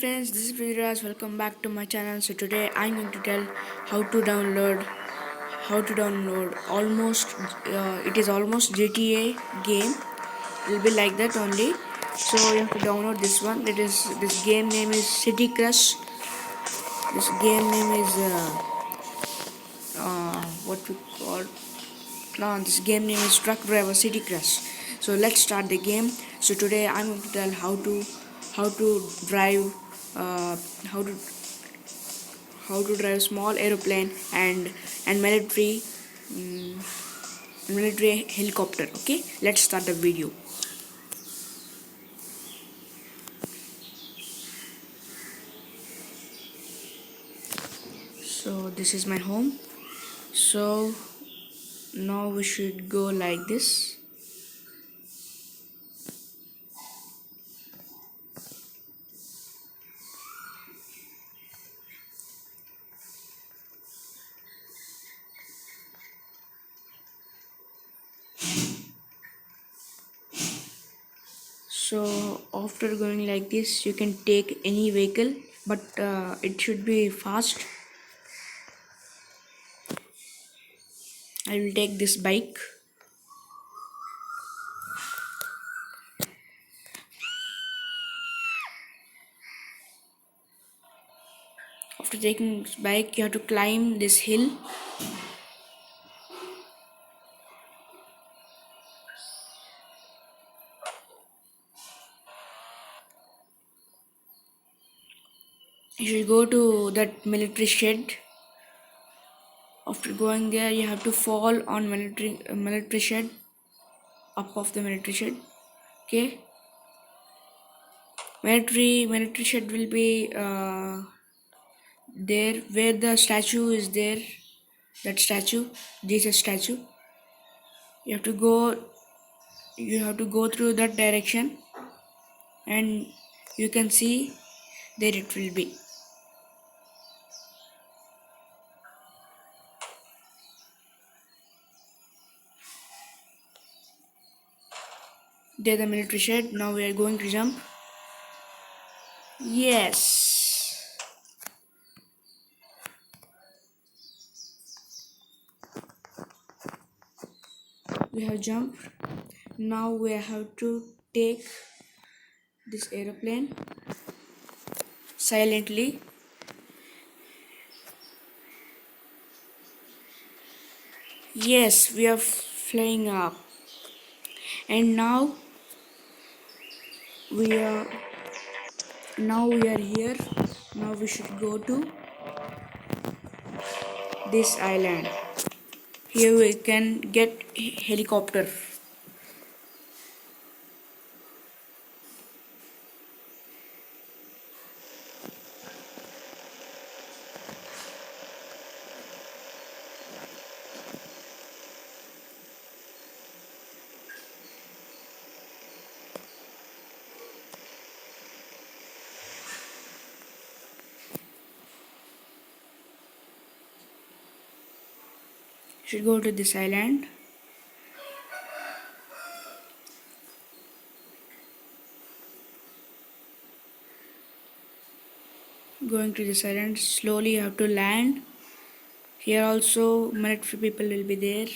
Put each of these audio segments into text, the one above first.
friends, this is Prithvi. Welcome back to my channel. So today I'm going to tell how to download almost it is almost GTA game. It will be like that only. So you have to download this one. This game name is City Crush. This game name is what we call no, this game name is Truck Driver City Crush. So let's start the game. So today I'm going to tell how to drive uh, how to how to drive small aeroplane and mm, military helicopter. Okay, let's start the video. So this is my home. So now we should go like this. So after going like this, you can take any vehicle, but it should be fast. I will take this bike. After taking this bike, you have to climb this hill. You should go to that military shed. After going there, you have to fall on military shed, up of the military shed. Okay, military shed will be there where the statue is there. That statue, Jesus statue. You have to go. You have to go through that direction, and you can see there it will be. There the military shed. Now we are going to jump. Yes. We have jumped. Now we have to take this aeroplane silently. Yes, we are flying up. And we are we are here. Now we should go to this island. Here we can get helicopter. Should go to this island. Going to this island, slowly you have to land. Here also military people will be there.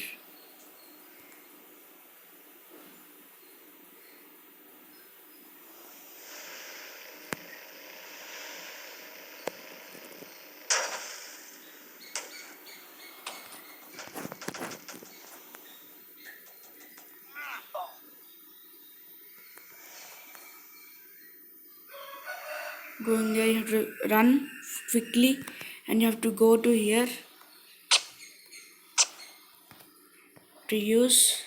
Going there, you have to run quickly, and you have to go to here to use.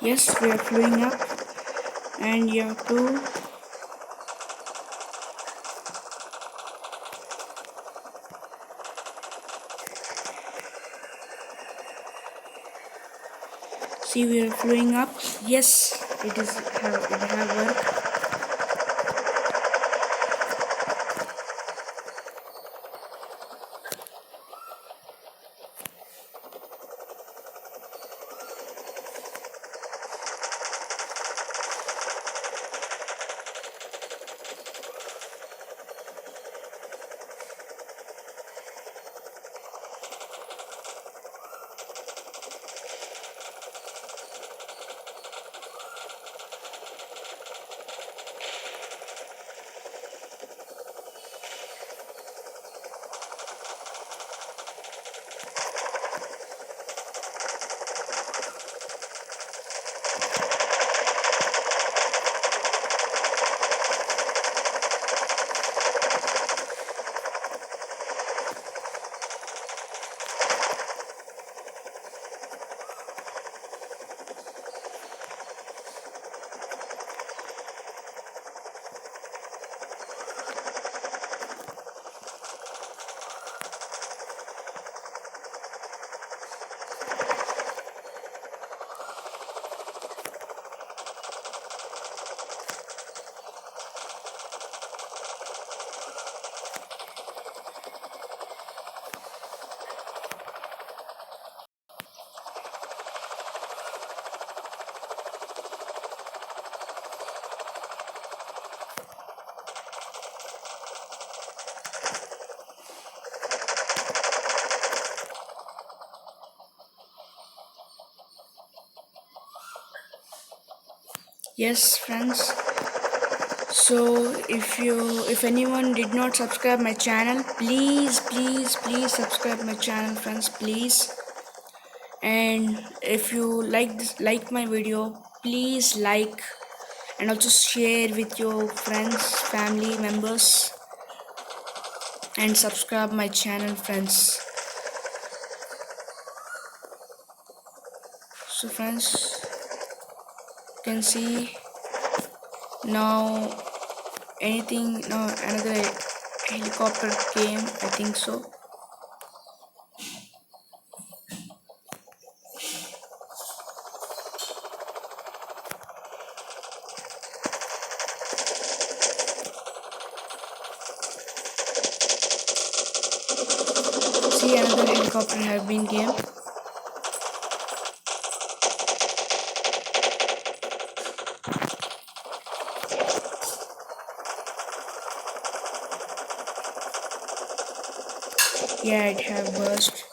Yes, we are flying up, and you have to see we are flying up. Yes, it have worked. Yes, friends. So if anyone did not subscribe my channel, please subscribe my channel, friends, please. And if you like my video, please like and also share with your friends, family members, and subscribe my channel, friends. So friends, you can see now anything, no, another helicopter came, I think so. See, another helicopter have been came. Yeah, it have burst.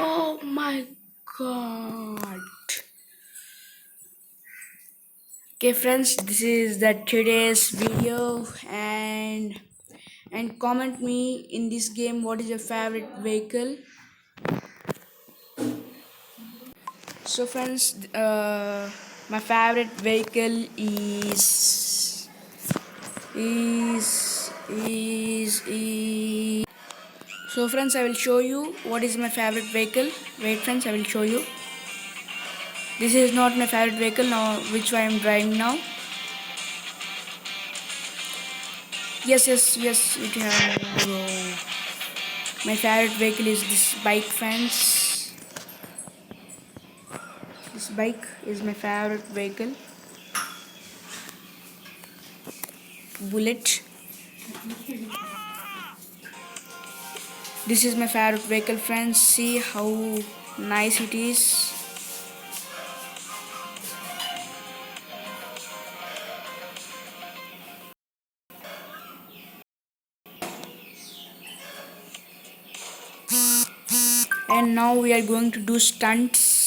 Oh my god. Okay friends, this is the today's video, and comment me in this game what is your favorite vehicle. So friends, my favorite vehicle is. So friends, I will show you what is my favorite vehicle. Wait friends, I will show you. This is not my favorite vehicle now, which I am driving now. Yes, it have. My favorite vehicle is this bike, friends. This bike is my favorite vehicle. Bullet. This is my favorite vehicle, friends. See how nice it is. And now we are going to do stunts.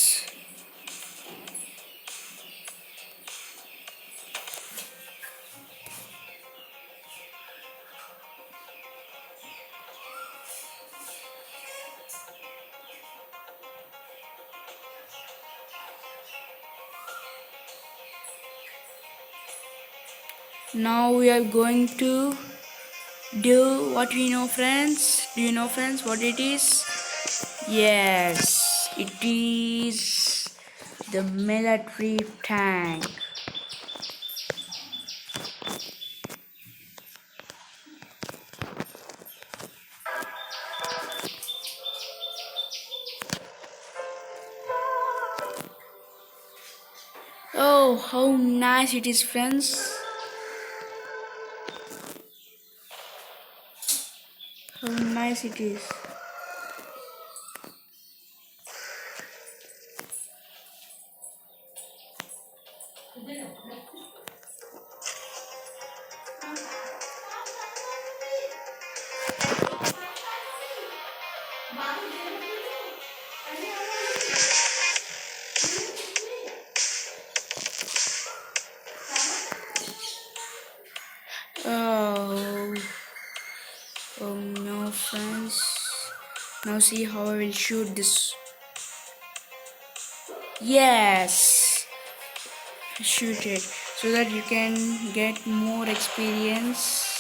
Now we are going to do what we know, friends. Do you know, friends, what it is? Yes, it is the military tank. Oh, how nice it is, friends. How nice it is. Oh, oh no, friends. Now see how I will shoot this. Yes, shoot it so that you can get more experience.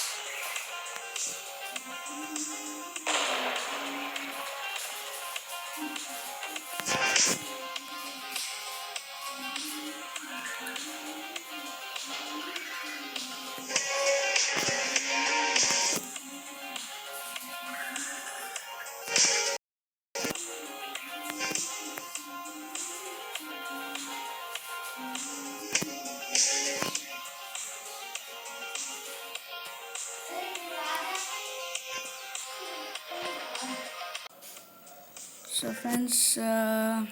So friends, uh,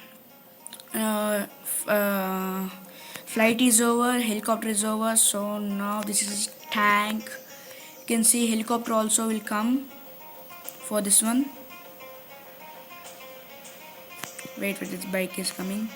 f- uh, flight is over, helicopter is over, so now this is tank. You can see helicopter also will come for this one. Wait, this bike is coming.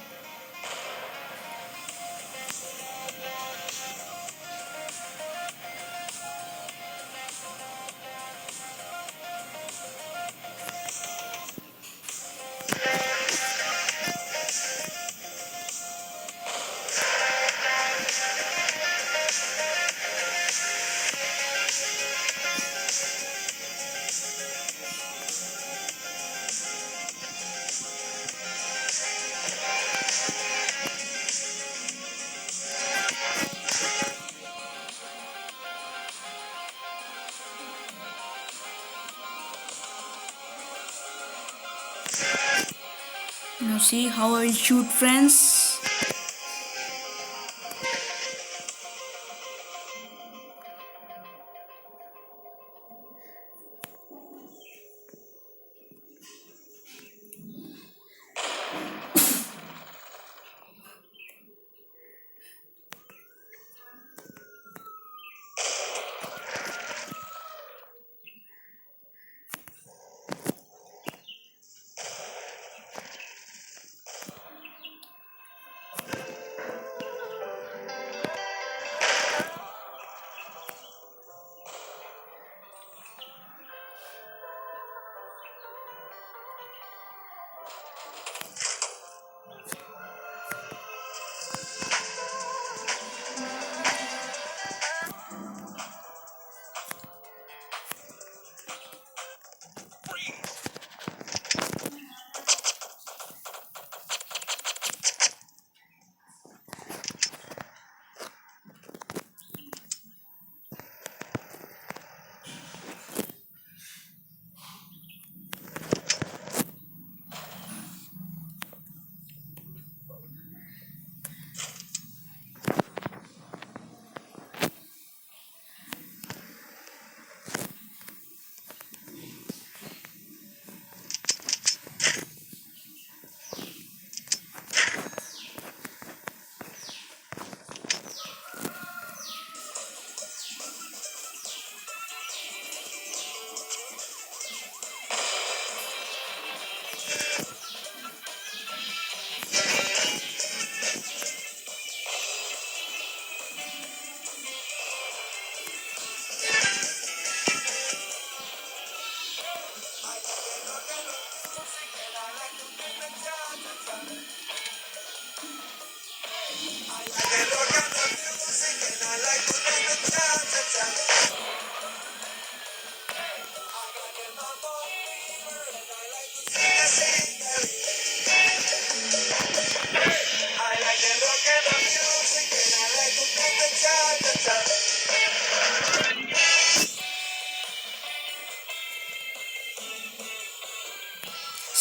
Now see how I will shoot, friends.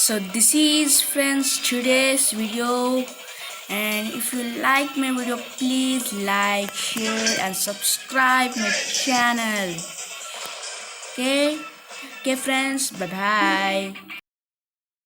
So this is, friends, today's video, and if you like my video, please like, share and subscribe my channel. Okay, friends, bye bye.